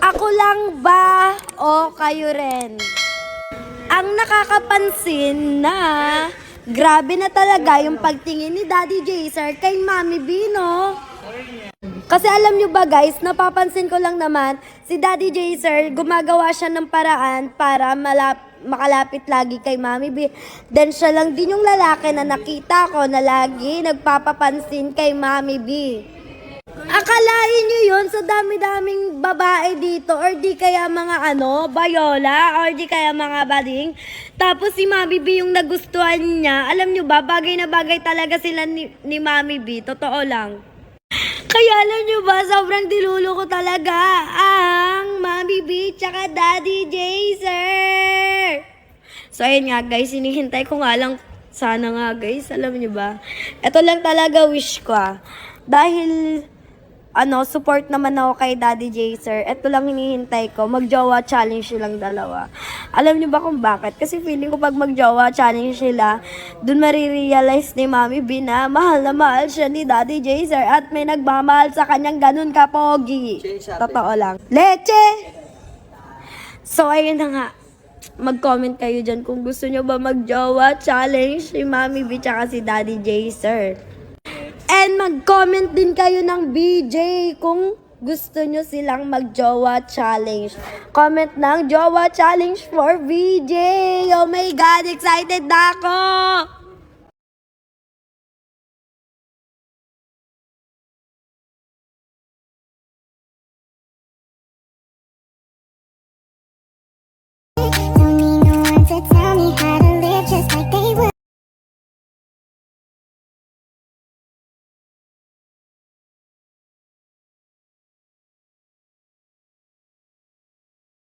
Ako lang ba o kayo rin? Ang nakakapansin na grabe na talaga yung pagtingin ni Daddy Jaser kay Mami B, no? Kasi alam nyo ba guys, napapansin ko lang naman, si Daddy Jaser gumagawa siya ng paraan para makalapit lagi kay Mami B. Then siya lang din yung lalaki na nakita ko na lagi nagpapapansin kay Mami B. Akalain nyo yun sa dami-daming babae dito or di kaya mga bayola or di kaya mga bading. Tapos si Mami B yung nagustuhan niya. Alam nyo ba, bagay na bagay talaga sila ni Mami B. Totoo lang. Kaya alam nyo ba, sobrang dilulo ko talaga ang Mami B tsaka Daddy Jaser. So ayun nga guys, hinihintay ko nga lang sana nga guys, alam nyo ba. Ito lang talaga wish ko Dahil support naman ako kay Daddy Jaser. Ito lang hinihintay ko. Mag-jowa challenge silang dalawa. Alam niyo ba kung bakit? Kasi feeling ko pag mag-jowa challenge sila, dun marirealize ni Mami B na mahal siya ni Daddy Jaser at may nagmamahal sa kanyang ganun kapogi. Totoo lang. Leche! So, ayun na nga. Mag-comment kayo dyan kung gusto nyo ba mag-jowa challenge si Mami B tsaka si Daddy Jaser. And mag-comment din kayo ng BJ kung gusto nyo silang mag-jowa challenge. Comment ng jowa challenge for BJ. Oh my God, excited na ako!